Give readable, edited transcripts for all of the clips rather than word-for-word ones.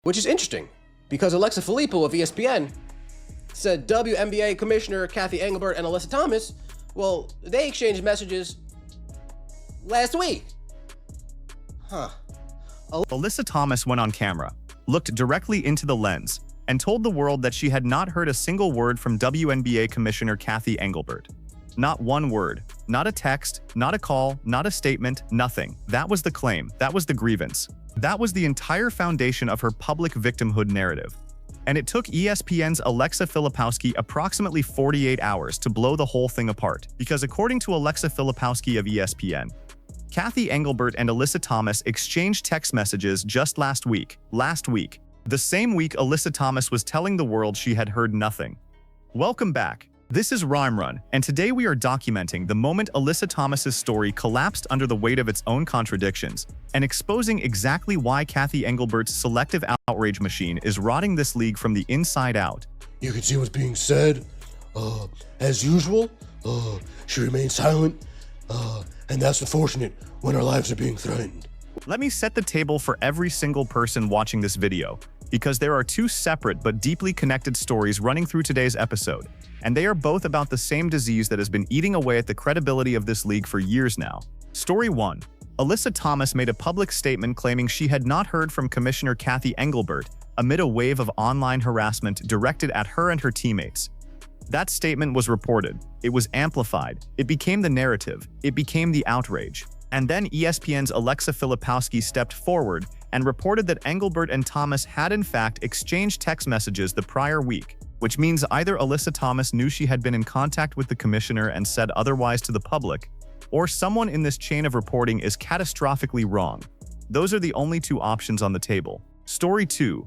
Which is interesting, because Alexa Filippo of ESPN said WNBA Commissioner Kathy Engelbert and Alyssa Thomas, well, they exchanged messages last week. Alyssa Thomas went on camera, looked directly into the lens, and told the world that she had not heard a single word from WNBA Commissioner Kathy Engelbert. Not one word, not a text, not a call, not a statement, nothing. That was the claim, that was the grievance. That was the entire foundation of her public victimhood narrative. And it took ESPN's Alyssa Filipowski approximately 48 hours to blow the whole thing apart. Because according to Alyssa Filipowski of ESPN, Kathy Engelbert and Alyssa Thomas exchanged text messages just last week. The same week Alyssa Thomas was telling the world she had heard nothing. Welcome back. This is Rhyme Run, and today we are documenting the moment Alyssa Thomas's story collapsed under the weight of its own contradictions, and exposing exactly why Kathy Engelbert's selective outrage machine is rotting this league from the inside out. You can see what's being said. As usual, she remains silent, and that's unfortunate when our lives are being threatened. Let me set the table for every single person watching this video, because there are two separate but deeply connected stories running through today's episode, and they are both about the same disease that has been eating away at the credibility of this league for years now. Story 1. Alyssa Thomas made a public statement claiming she had not heard from Commissioner Kathy Engelbert amid a wave of online harassment directed at her and her teammates. That statement was reported, it was amplified, it became the narrative, it became the outrage. And then ESPN's Alexa Filipowski stepped forward and reported that Engelbert and Thomas had in fact exchanged text messages the prior week, which means either Alyssa Thomas knew she had been in contact with the commissioner and said otherwise to the public, or someone in this chain of reporting is catastrophically wrong. Those are the only two options on the table. Story 2.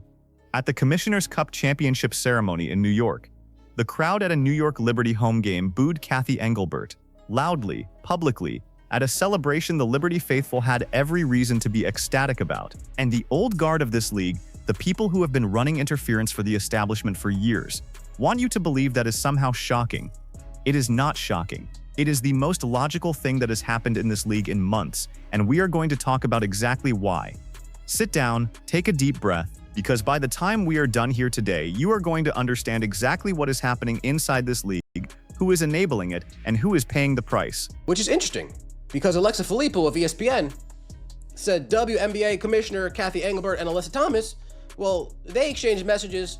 At the Commissioner's Cup Championship ceremony in New York, the crowd at a New York Liberty home game booed Kathy Engelbert, loudly, publicly, at a celebration the Liberty faithful had every reason to be ecstatic about. And the old guard of this league, the people who have been running interference for the establishment for years, want you to believe that is somehow shocking. It is not shocking. It is the most logical thing that has happened in this league in months, and we are going to talk about exactly why. Sit down, take a deep breath, because by the time we are done here today, you are going to understand exactly what is happening inside this league, who is enabling it, and who is paying the price. Which is interesting, because Alexa Filippo of ESPN said WNBA Commissioner Kathy Engelbert and Alyssa Thomas, well, they exchanged messages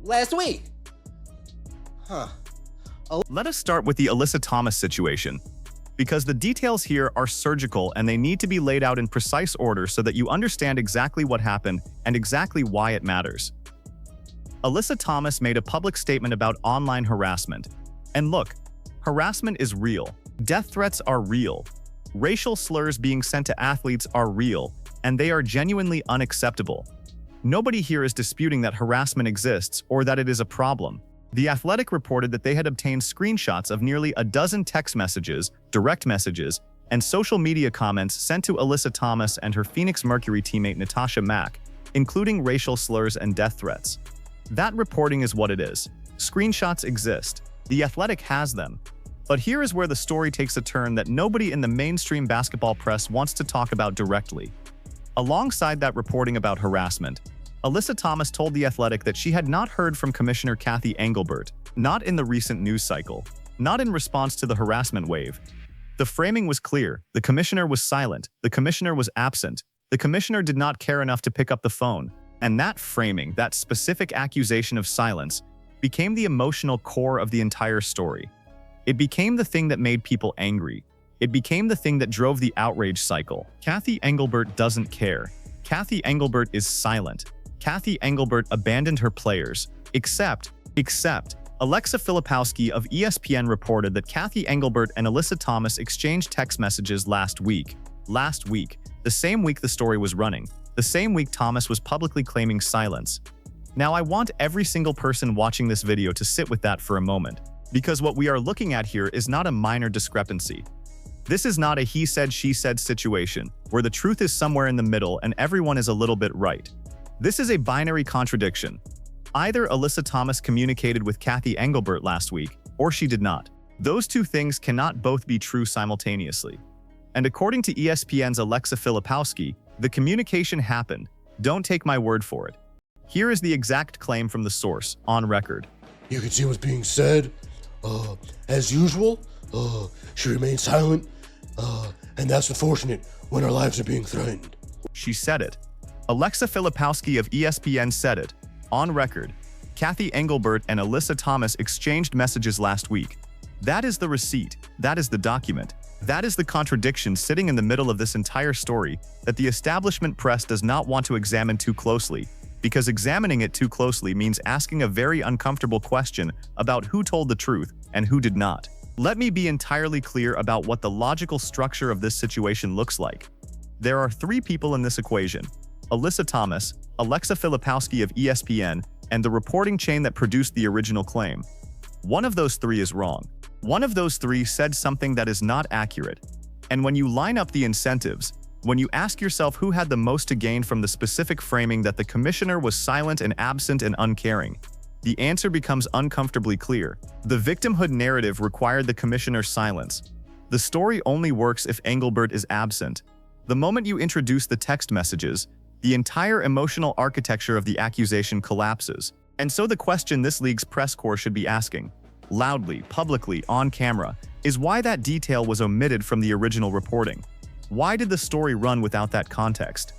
last week. Let us start with the Alyssa Thomas situation, because the details here are surgical and they need to be laid out in precise order so that you understand exactly what happened and exactly why it matters. Alyssa Thomas made a public statement about online harassment. And look, harassment is real. Death threats are real. Racial slurs being sent to athletes are real, and they are genuinely unacceptable. Nobody here is disputing that harassment exists or that it is a problem. The Athletic reported that they had obtained screenshots of nearly a dozen text messages, direct messages, and social media comments sent to Alyssa Thomas and her Phoenix Mercury teammate Natasha Mack, including racial slurs and death threats. That reporting is what it is. Screenshots exist. The Athletic has them. But here is where the story takes a turn that nobody in the mainstream basketball press wants to talk about directly. Alongside that reporting about harassment, Alyssa Thomas told The Athletic that she had not heard from Commissioner Kathy Engelbert, not in the recent news cycle, not in response to the harassment wave. The framing was clear. The commissioner was silent. The commissioner was absent. The commissioner did not care enough to pick up the phone. And that framing, that specific accusation of silence, became the emotional core of the entire story. It became the thing that made people angry. It became the thing that drove the outrage cycle. Kathy Engelbert doesn't care. Kathy Engelbert is silent. Kathy Engelbert abandoned her players, except Alexa Filipowski of ESPN reported that Kathy Engelbert and Alyssa Thomas exchanged text messages last week, the same week the story was running, the same week Thomas was publicly claiming silence. Now I want every single person watching this video to sit with that for a moment, because what we are looking at here is not a minor discrepancy. This is not a he said, she said situation, where the truth is somewhere in the middle and everyone is a little bit right. This is a binary contradiction. Either Alyssa Thomas communicated with Kathy Engelbert last week, or she did not. Those two things cannot both be true simultaneously. And according to ESPN's Alexa Filipowski, the communication happened, Don't take my word for it. Here is the exact claim from the source, on record. You can see what's being said. As usual, she remains silent, and that's unfortunate when our lives are being threatened. She said it. Alexa Filipowski of ESPN said it. On record. Kathy Engelbert and Alyssa Thomas exchanged messages last week. That is the receipt. That is the document. That is the contradiction sitting in the middle of this entire story that the establishment press does not want to examine too closely, because examining it too closely means asking a very uncomfortable question about who told the truth and who did not. Let me be entirely clear about what the logical structure of this situation looks like. There are three people in this equation: Alyssa Thomas, Alexa Filipowski of ESPN, and the reporting chain that produced the original claim. One of those three is wrong. One of those three said something that is not accurate. And when you line up the incentives, when you ask yourself who had the most to gain from the specific framing that the commissioner was silent and absent and uncaring, the answer becomes uncomfortably clear. The victimhood narrative required the commissioner's silence. The story only works if Engelbert is absent. The moment you introduce the text messages, the entire emotional architecture of the accusation collapses. And so the question this league's press corps should be asking, loudly, publicly, on camera, is why that detail was omitted from the original reporting. Why did the story run without that context?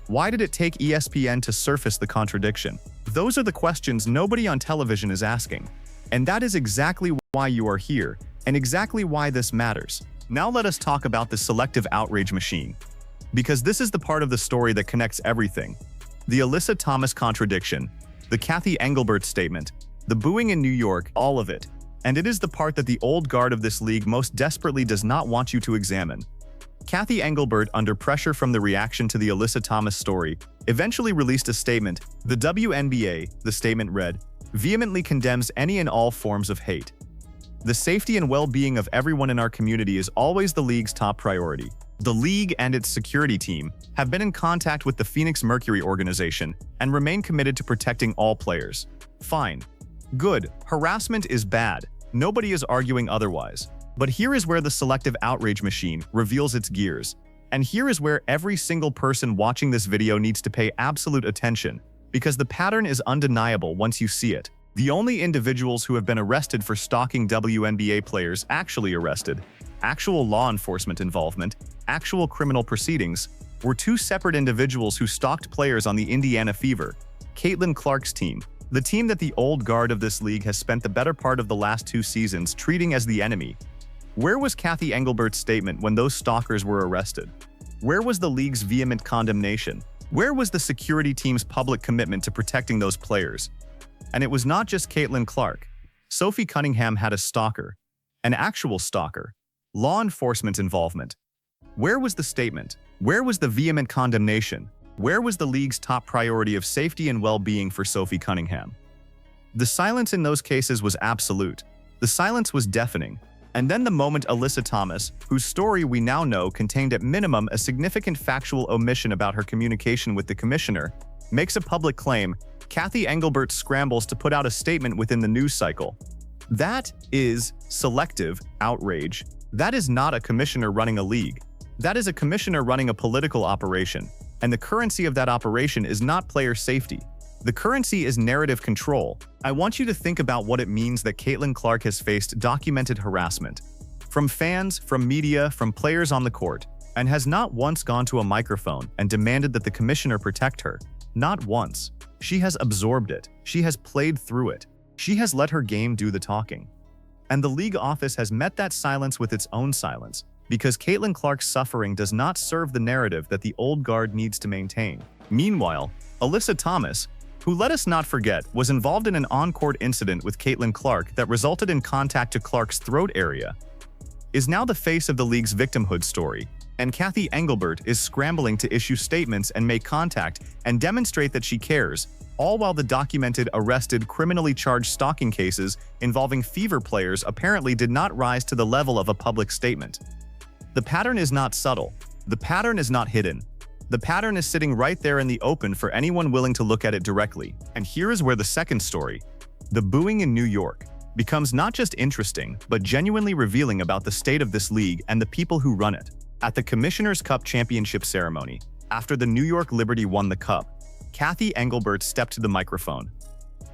Why did it take ESPN to surface the contradiction? Those are the questions nobody on television is asking. And that is exactly why you are here, and exactly why this matters. Now let us talk about the selective outrage machine. Because this is the part of the story that connects everything. The Alyssa Thomas contradiction, the Kathy Engelbert statement, the booing in New York, all of it. And it is the part that the old guard of this league most desperately does not want you to examine. Kathy Engelbert, under pressure from the reaction to the Alyssa Thomas story, eventually released a statement. The WNBA, the statement read, vehemently condemns any and all forms of hate. The safety and well-being of everyone in our community is always the league's top priority. The league and its security team have been in contact with the Phoenix Mercury organization and remain committed to protecting all players. Fine. Good. Harassment is bad. Nobody is arguing otherwise. But here is where the selective outrage machine reveals its gears. And here is where every single person watching this video needs to pay absolute attention, because the pattern is undeniable once you see it. The only individuals who have been arrested for stalking WNBA players actually arrested, actual law enforcement involvement, actual criminal proceedings, were two separate individuals who stalked players on the Indiana Fever, Caitlin Clark's team, the team that the old guard of this league has spent the better part of the last 2 seasons treating as the enemy. Where was Kathy Engelbert's statement when those stalkers were arrested? Where was the league's vehement condemnation? Where was the security team's public commitment to protecting those players? And it was not just Caitlin Clark. Sophie Cunningham had a stalker, an actual stalker, law enforcement involvement. Where was the statement? Where was the vehement condemnation? Where was the league's top priority of safety and well-being for Sophie Cunningham? The silence in those cases was absolute. The silence was deafening. And then the moment Alyssa Thomas, whose story we now know contained at minimum a significant factual omission about her communication with the commissioner, makes a public claim, Kathy Engelbert scrambles to put out a statement within the news cycle. That is selective outrage. That is not a commissioner running a league. That is a commissioner running a political operation. And the currency of that operation is not player safety. The currency is narrative control. I want you to think about what it means that Caitlin Clark has faced documented harassment from fans, from media, from players on the court, and has not once gone to a microphone and demanded that the commissioner protect her. Not once. She has absorbed it. She has played through it. She has let her game do the talking. And the league office has met that silence with its own silence, because Caitlin Clark's suffering does not serve the narrative that the old guard needs to maintain. Meanwhile, Alyssa Thomas, who, let us not forget, was involved in an on-court incident with Caitlin Clark that resulted in contact to Clark's throat area, is now the face of the league's victimhood story, and Kathy Engelbert is scrambling to issue statements and make contact and demonstrate that she cares, all while the documented, arrested, criminally charged stalking cases involving Fever players apparently did not rise to the level of a public statement. The pattern is not subtle. The pattern is not hidden. The pattern is sitting right there in the open for anyone willing to look at it directly. And here is where the second story, the booing in New York, becomes not just interesting, but genuinely revealing about the state of this league and the people who run it. At the Commissioner's Cup Championship ceremony, after the New York Liberty won the cup, Kathy Engelbert stepped to the microphone.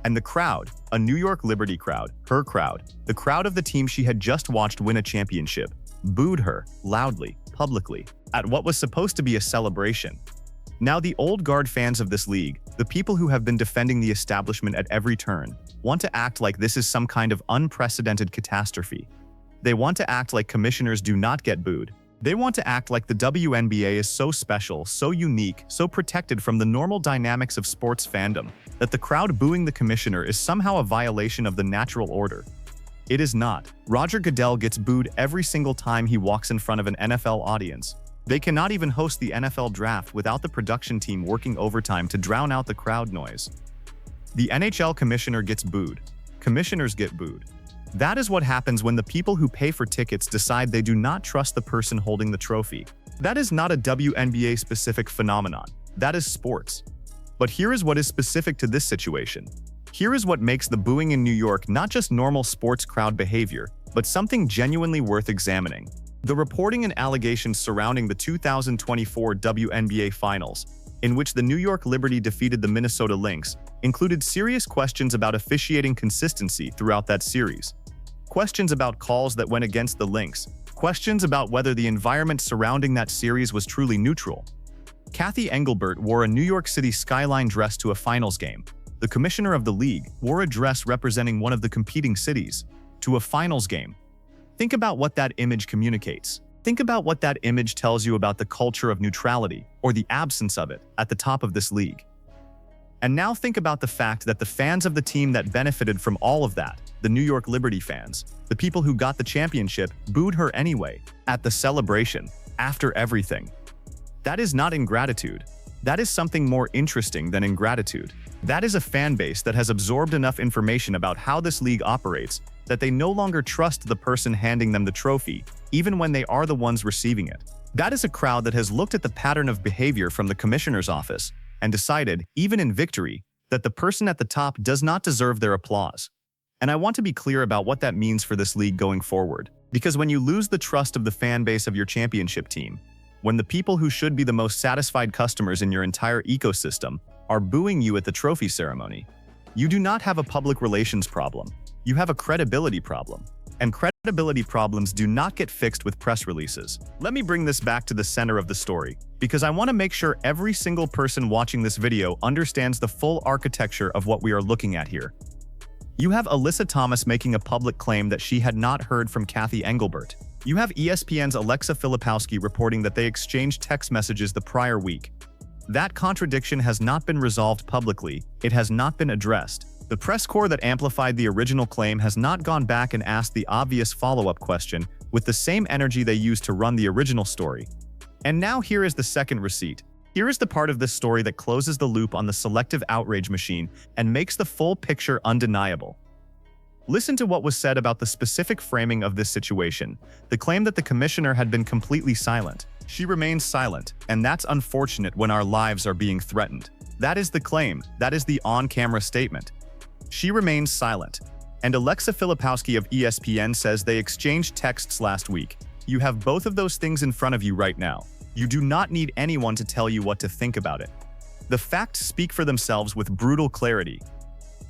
And the crowd, a New York Liberty crowd, her crowd, the crowd of the team she had just watched win a championship, booed her, loudly, publicly, at what was supposed to be a celebration. Now the old guard fans of this league, the people who have been defending the establishment at every turn, want to act like this is some kind of unprecedented catastrophe. They want to act like commissioners do not get booed. They want to act like the WNBA is so special, so unique, so protected from the normal dynamics of sports fandom, that the crowd booing the commissioner is somehow a violation of the natural order. It is not. Roger Goodell gets booed every single time he walks in front of an NFL audience. They cannot even host the NFL draft without the production team working overtime to drown out the crowd noise. The NHL commissioner gets booed. Commissioners get booed. That is what happens when the people who pay for tickets decide they do not trust the person holding the trophy. That is not a WNBA-specific phenomenon. That is sports. But here is what is specific to this situation. Here is what makes the booing in New York not just normal sports crowd behavior, but something genuinely worth examining. The reporting and allegations surrounding the 2024 WNBA Finals, in which the New York Liberty defeated the Minnesota Lynx, included serious questions about officiating consistency throughout that series. Questions about calls that went against the Lynx. Questions about whether the environment surrounding that series was truly neutral. Kathy Engelbert wore a New York City skyline dress to a finals game. The commissioner of the league wore a dress representing one of the competing cities to a finals game. Think about what that image communicates. Think about what that image tells you about the culture of neutrality, or the absence of it, at the top of this league. And now think about the fact that the fans of the team that benefited from all of that, the New York Liberty fans, the people who got the championship, booed her anyway, at the celebration, after everything. That is not ingratitude. That is something more interesting than ingratitude. That is a fan base that has absorbed enough information about how this league operates that they no longer trust the person handing them the trophy, even when they are the ones receiving it. That is a crowd that has looked at the pattern of behavior from the commissioner's office and decided, even in victory, that the person at the top does not deserve their applause. And I want to be clear about what that means for this league going forward. Because when you lose the trust of the fan base of your championship team, when the people who should be the most satisfied customers in your entire ecosystem are booing you at the trophy ceremony, you do not have a public relations problem. You have a credibility problem. And credibility problems do not get fixed with press releases. Let me bring this back to the center of the story, because I want to make sure every single person watching this video understands the full architecture of what we are looking at here. You have Alyssa Thomas making a public claim that she had not heard from Kathy Engelbert. You have ESPN's Alexa Filipowski reporting that they exchanged text messages the prior week. That contradiction has not been resolved publicly. It has not been addressed. The press corps that amplified the original claim has not gone back and asked the obvious follow-up question with the same energy they used to run the original story. And now here is the second receipt. Here is the part of this story that closes the loop on the selective outrage machine and makes the full picture undeniable. Listen to what was said about the specific framing of this situation, the claim that the commissioner had been completely silent. She remains silent, and that's unfortunate when our lives are being threatened. That is the claim. That is the on-camera statement. She remains silent. And Alexa Filipowski of ESPN says they exchanged texts last week. You have both of those things in front of you right now. You do not need anyone to tell you what to think about it. The facts speak for themselves with brutal clarity.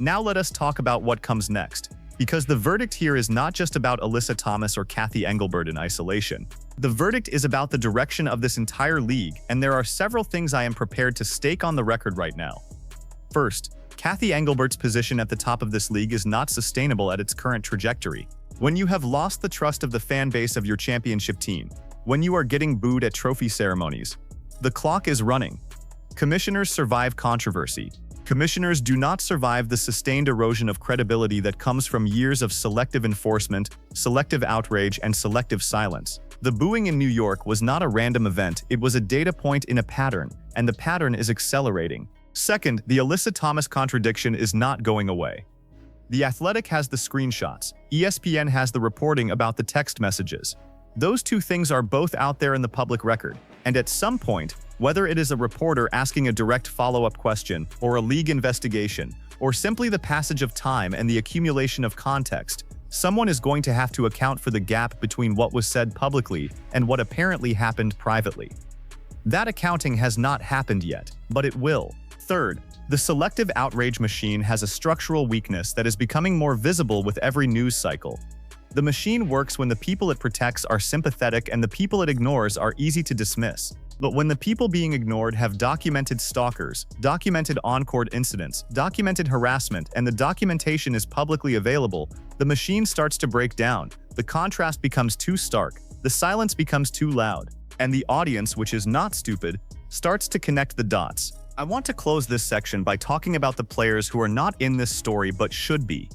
Now let us talk about what comes next. Because the verdict here is not just about Alyssa Thomas or Kathy Engelbert in isolation. The verdict is about the direction of this entire league, and there are several things I am prepared to stake on the record right now. First, Kathy Engelbert's position at the top of this league is not sustainable at its current trajectory. When you have lost the trust of the fan base of your championship team, when you are getting booed at trophy ceremonies, the clock is running. Commissioners survive controversy. Commissioners do not survive the sustained erosion of credibility that comes from years of selective enforcement, selective outrage, and selective silence. The booing in New York was not a random event, it was a data point in a pattern, and the pattern is accelerating. Second, the Alyssa Thomas contradiction is not going away. The Athletic has the screenshots. ESPN has the reporting about the text messages. Those two things are both out there in the public record, and at some point, whether it is a reporter asking a direct follow-up question, or a league investigation, or simply the passage of time and the accumulation of context, someone is going to have to account for the gap between what was said publicly and what apparently happened privately. That accounting has not happened yet, but it will. Third, the selective outrage machine has a structural weakness that is becoming more visible with every news cycle. The machine works when the people it protects are sympathetic and the people it ignores are easy to dismiss. But when the people being ignored have documented stalkers, documented on-court incidents, documented harassment, and the documentation is publicly available, the machine starts to break down, the contrast becomes too stark, the silence becomes too loud, and the audience, which is not stupid, starts to connect the dots. I want to close this section by talking about the players who are not in this story but should be,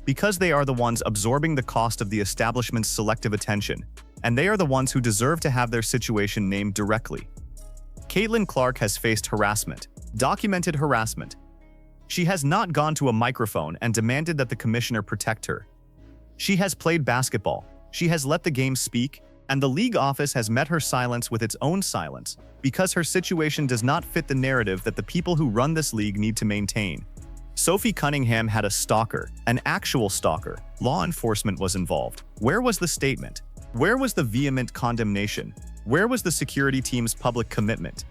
because they are the ones absorbing the cost of the establishment's selective attention, and they are the ones who deserve to have their situation named directly. Caitlin Clark has faced harassment, documented harassment. She has not gone to a microphone and demanded that the commissioner protect her. She has played basketball, she has let the game speak, and the league office has met her silence with its own silence, because her situation does not fit the narrative that the people who run this league need to maintain. Sophie Cunningham had a stalker, an actual stalker. Law enforcement was involved. Where was the statement? Where was the vehement condemnation? Where was the security team's public commitment?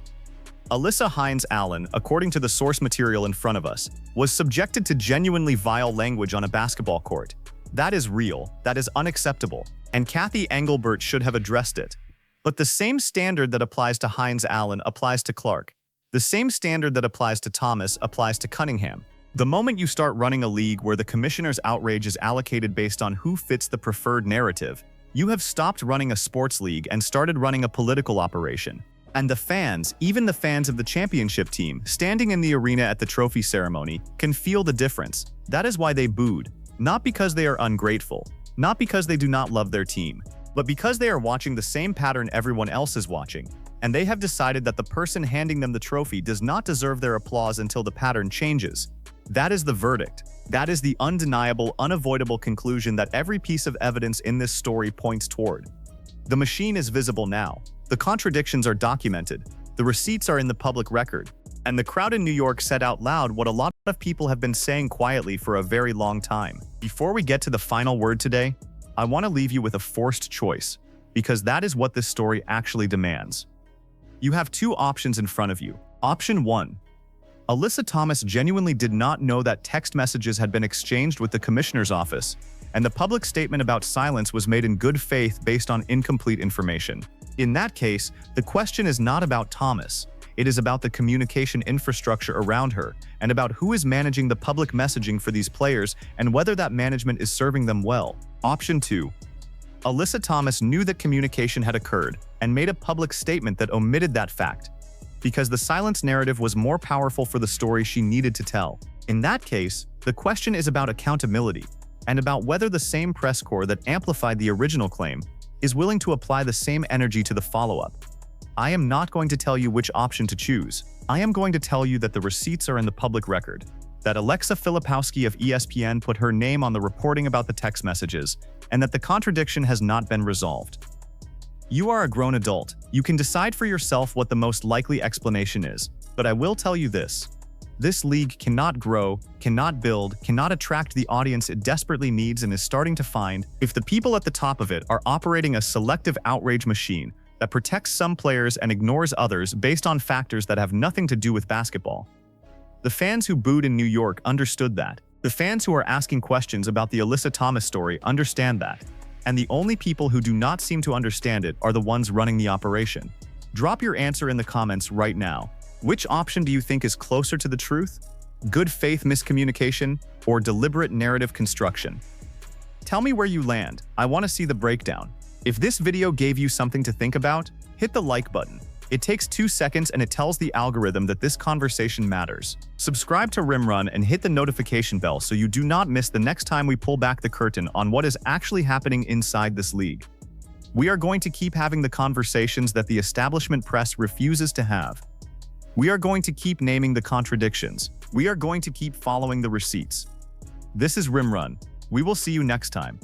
Alyssa Hines-Allen, according to the source material in front of us, was subjected to genuinely vile language on a basketball court. That is real, that is unacceptable, and Cathy Engelbert should have addressed it. But the same standard that applies to Hines-Allen applies to Clark. The same standard that applies to Thomas applies to Cunningham. The moment you start running a league where the commissioner's outrage is allocated based on who fits the preferred narrative, you have stopped running a sports league and started running a political operation. And the fans, even the fans of the championship team, standing in the arena at the trophy ceremony, can feel the difference. That is why they booed. Not because they are ungrateful, not because they do not love their team, but because they are watching the same pattern everyone else is watching, and they have decided that the person handing them the trophy does not deserve their applause until the pattern changes. That is the verdict. That is the undeniable, unavoidable conclusion that every piece of evidence in this story points toward. The machine is visible now. The contradictions are documented. The receipts are in the public record. And the crowd in New York said out loud what a lot of people have been saying quietly for a very long time. Before we get to the final word today, I want to leave you with a forced choice, because that is what this story actually demands. You have two options in front of you. Option 1. Alyssa Thomas genuinely did not know that text messages had been exchanged with the commissioner's office, and the public statement about silence was made in good faith based on incomplete information. In that case, the question is not about Thomas. It is about the communication infrastructure around her, and about who is managing the public messaging for these players and whether that management is serving them well. Option 2. Alyssa Thomas knew that communication had occurred and made a public statement that omitted that fact, because the silence narrative was more powerful for the story she needed to tell. In that case, the question is about accountability, and about whether the same press corps that amplified the original claim is willing to apply the same energy to the follow-up. I am not going to tell you which option to choose. I am going to tell you that the receipts are in the public record, that Alexa Filipowski of ESPN put her name on the reporting about the text messages, and that the contradiction has not been resolved. You are a grown adult. You can decide for yourself what the most likely explanation is, but I will tell you this. This league cannot grow, cannot build, cannot attract the audience it desperately needs and is starting to find if the people at the top of it are operating a selective outrage machine that protects some players and ignores others based on factors that have nothing to do with basketball. The fans who booed in New York understood that. The fans who are asking questions about the Alyssa Thomas story understand that. And the only people who do not seem to understand it are the ones running the operation. Drop your answer in the comments right now. Which option do you think is closer to the truth? Good faith miscommunication or deliberate narrative construction? Tell me where you land. I want to see the breakdown. If this video gave you something to think about, hit the like button. It takes 2 seconds and it tells the algorithm that this conversation matters. Subscribe to Rimrun and hit the notification bell so you do not miss the next time we pull back the curtain on what is actually happening inside this league. We are going to keep having the conversations that the establishment press refuses to have. We are going to keep naming the contradictions. We are going to keep following the receipts. This is Rimrun. We will see you next time.